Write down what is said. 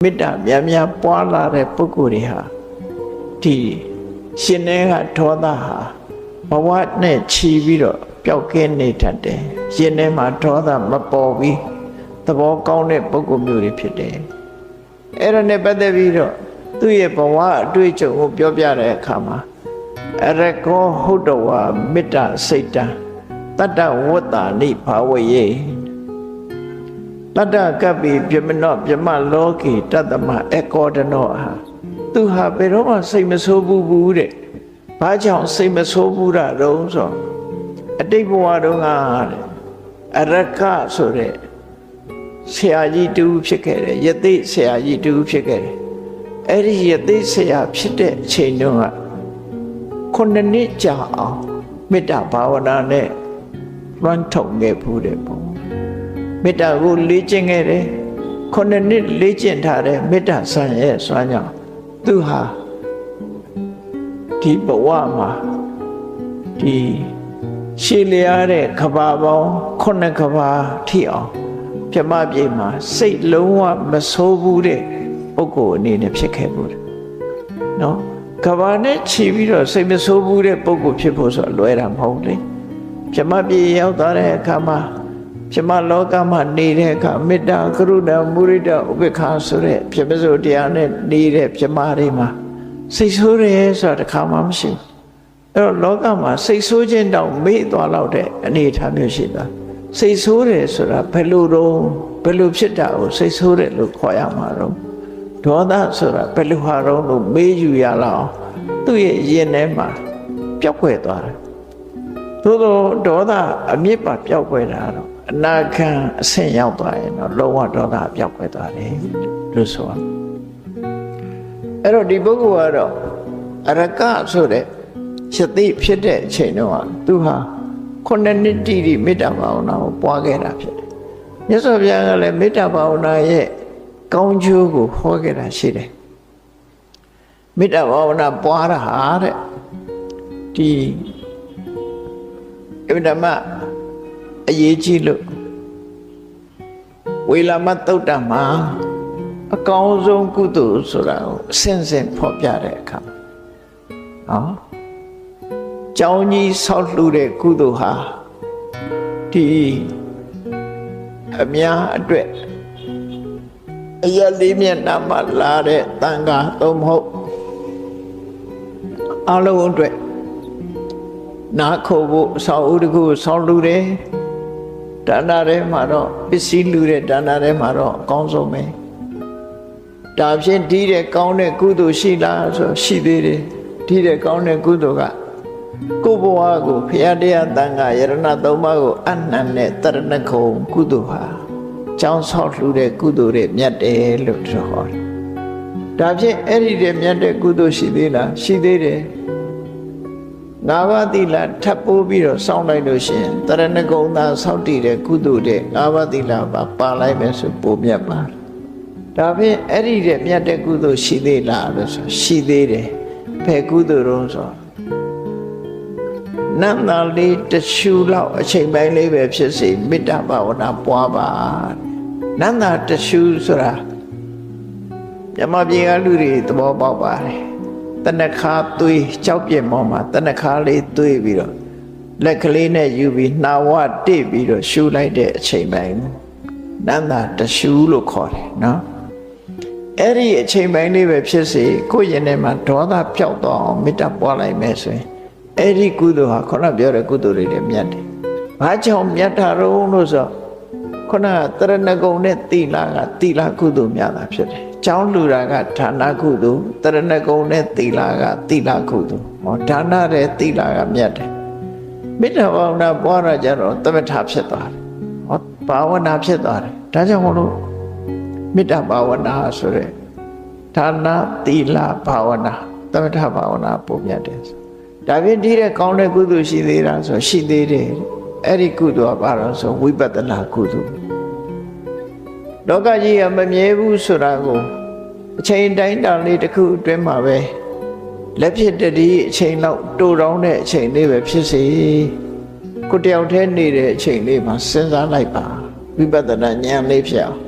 မေတ္တာများများပွားလာတဲ့ပုဂ္ဂိုလ်တွေဟာဒီရှင်ထဲကဒေါသဟာဘဝနဲ့ချီပြီးတော့ပျောက်ကင်းနေတတ်တယ်ရှင်ထဲမှာဒေါသမပေါ်ပြီးသဘောကောင်းတဲ့ပုဂ္ဂိုလ်မျိုးတွေဖြစ်တယ်အဲ့ဒါနဲ့ပတ်သက်ပြီးတော့သူ့ရဲ့ဘဝအတွေ့အကြုံကိုပြောပြတဲ့အခါမှာအရကောဟုတ်တော်ဝမေတ္တာစိတ်တံတတ္တဝတ္တာနိဘာဝယေတတ္တကပ္ပိပြမနောပြမလောကေတတ္တမအကောဒနောဟာသူဟာဘယ်တော့မှစိတ်မဆိုးဘူးတဲ့ဘာကြောင့်စိတ်မဆိုးဘူးတာတုံးဆိုအတိတ်ဘဝတုန်းကအရကဆိုတဲ့ဆရာကြီးတူဖြစ်ခဲ့တယ်ယသိဆရာကြီးတူဖြစ်ခဲ့တယ်အဲ့ဒီယသိဆရာဖြစ်တဲ့အချိန်တုန်းက9 နှစ်ကြာအောင်မေတ္တာဘာဝနာနဲ့လွှမ်းထုံခဲ့ဘူးတဲ့ပေါ့မေတ္တာကိုလေ့ကျင့်ခဲ့တယ်9 နှစ်လေ့ကျင့်ထားတဲ့မေတ္တာဆံရဲ့စွမ်းကြောင့်သူဟာဒီဘဝမှာဒီရှည်လျားတဲ့ကဘာပေါင်း9 ကဘာထိအောင်ပြမပြေမှာစိတ်လုံးဝမဆိုးဘူးတဲ့ပုဂ္ဂိုလ်အနေနဲ့ဖြစ်ခဲ့ဘူးနော်ကဘာနဲ့ခြီးပြီးတော့စိတ်မဆိုးဘူးတဲ့ပုဂ္ဂိုလ်ဖြစ်ဖို့ဆိုလွယ်တာမဟုတ်လေပြမပြေရောက်သွားတဲ့အခါမှာပြမလောကမှာနေတဲ့အခါမေတ္တာကရုဏာမုဒိတာဥပေက္ခဆိုတဲ့ပြမစိုးတရားနဲ့နေတဲ့ပြမတွေမှာစိတ်ဆိုးတယ်ဆိုတာတစ်ခါမှမရှိဘူးအဲ့တော့လောကမှာစိတ်ဆိုးခြင်းတောင်မေ့သွားလောက်တဲ့အနေအထားမျိုးရှိတာစိတ်ဆိုးတယ်ဆိုတာဘယ်လိုတော့ဘယ်လိုဖြစ်တာကိုစိတ်ဆိုးတယ်လို့ခေါ်ရမှာတော့ဒေါသဆိုတာဘယ်လိုဟာတော့လို့မေးယူရလောက်သူ့ရဲ့ရင်ထဲမှာပျောက်ကွယ်သွားတယ်သို့သောဒေါသအမြစ်ပါပျောက်ကွယ်တာတော့အနာခံအဆင့်ရောက်သွားရင်တော့လုံးဝဒေါသပျောက်ကွယ်သွားတယ်လို့ဆိုရအဲ့တော့ဒီပုဂ္ဂိုလ်ကတော့အရကဆိုတဲ့ယသိဖြစ်တဲ့အချိန်တုန်းကသူဟာ9 နှစ်တိတိမေတ္တာဘာဝနာကိုပွားခဲ့တာဖြစ်တယ်မြတ်စွာဘုရားကလည်းမေတ္တာဘာဝနာရဲ့ကောင်းကျိုးကိုဟောခဲ့တာရှိတယ်မေတ္တာဘာဝနာပွားတာဟာတဲ့ဒီအမှန်မှအရေးကြီးလို့ဝေလာမသုတ်တံမှာအကောင်းဆုံးကုသိုလ်ဆိုတာကိုအစဉ်စဉ်ဖော်ပြတဲ့အခါနော်ကျောင်းကြီးဆောက်လှူတဲ့ကုသိုလ်ဟာဒီအများအတွက်အရလေးမျက်နှာမှာလာတဲ့တန်ခါသုံးမဟုတ်အလုံးအတွက်နားခိုဖို့အဆောက်အဦတစ်ခုဆောက်လှူတယ်ဒါနထဲမှာတော့ပစ္စည်းလှူတဲ့ဒါနထဲမှာတော့အကောင်းဆုံးပဲဒါဖြင့်ဒီတဲ့ကောင်းတဲ့ကုသိုလ်ရှိလားဆိုရှိသေးတယ်ဒီတဲ့ကောင်းတဲ့ကုသိုလ်ကကိုယ်ဘဝကိုဖရာတရားတန်ခါယရဏသုံးပါးကိုအနှံတဲ့တရဏဂုံကုသိုလ်ဟာကျောင်းဆောက်လှူတဲ့ကုသိုလ်တွေမြတ်တယ်လို့ဆိုဟောတယ်ဒါဖြင့်အဲ့ဒီတဲ့မြတ်တဲ့ကုသိုလ်ရှိသေးလားရှိသေးတယ်၅ ပါးသီလထပ်ပိုးပြီးတော့စောင့်လိုက်လို့ရှိရင်တရဏဂုံသာစောင့်တည်တဲ့ကုသိုလ်တဲ့၅ ပါးသီလပါလိုက်မယ်ဆိုပိုမြတ်ပါတယ်ဒါဖြင့်အဲ့ဒီတဲ့မြတ်တဲ့ကုသိုလ်ရှိသေးလားလို့ဆိုရှိသေးတယ်ဘယ်ကုသိုလ်တော့ဆိုနန္တာလေးတရှူလောက်အချိန်ပိုင်းလေးပဲဖြစ်စေမေတ္တာဘာဝနာပွားပါနန္တာတရှူဆိုတာမြမပြေကလူတွေသဘောပေါက်ပါတယ်တဏခါသွေးကြောက်ပြင်းမောမှာတဏခါလေးသွေးပြီးတော့လက်ကလေးနဲ့ယူပြီးနှာဝတိတ်ပြီးတော့ရှူလိုက်တဲ့အချိန်ပိုင်းနန္တာတရှူလို့ခေါ်တယ်နော်အဲ့ဒီအချိန်ပိုင်းလေးပဲဖြစ်စေကိုယ့်ရင်ထဲမှာဒေါသပျောက်သွားအောင်မေတ္တာပွားလိုက်မယ်ဆိုရင်အဲ့ဒီကုသိုလ်ဟာခုနပြောတဲ့ကုသိုလ်တွေလည်းမြတ်တယ်။ဘာကြောင့်မြတ်တာတော့လို့ဆိုခုနကတရဏဂုံနဲ့သီလကသီလကုသိုလ်များတာဖြစ်တယ်။ကျောင်းလူတာကဒါနကုသိုလ်တရဏဂုံနဲ့သီလကသီလကုသိုလ်။ဟောဒါနတဲ့သီလကမြတ်တယ်။မေတ္တာဘာဝနာပွားရကြတော့သမထဖြစ်သွားတယ်။ဟောဘာဝနာဖြစ်သွားတယ်။ဒါကြောင့်မလို့မေတ္တာဘာဝနာဆိုတဲ့ဒါနသီလဘာဝနာသမထဘာဝနာပုံမြတ်တယ်ဒါဖြင့်ဒီတဲ့ကောင်းတဲ့ကုသိုလ်ရှိသေးတာဆိုရှိသေးတယ်အဲ့ဒီကုသိုလ်ကဘာလို့ဆိုဝိပဿနာကုသိုလ်လောကကြီးကမမြဲဘူးဆိုတာကိုအချိန်တိုင်းတာလေးတစ်ခုအတွင်းမှာပဲလက်ဖြစ်တည်းအချိန်လောက်တိုးတောင်းတဲ့အချိန်လေးပဲဖြစ်စေကိုတယောက်တည်းနေတဲ့အချိန်လေးမှာစဉ်းစားလိုက်ပါဝိပဿနာဉာဏ်လေးဖြစ်အောင်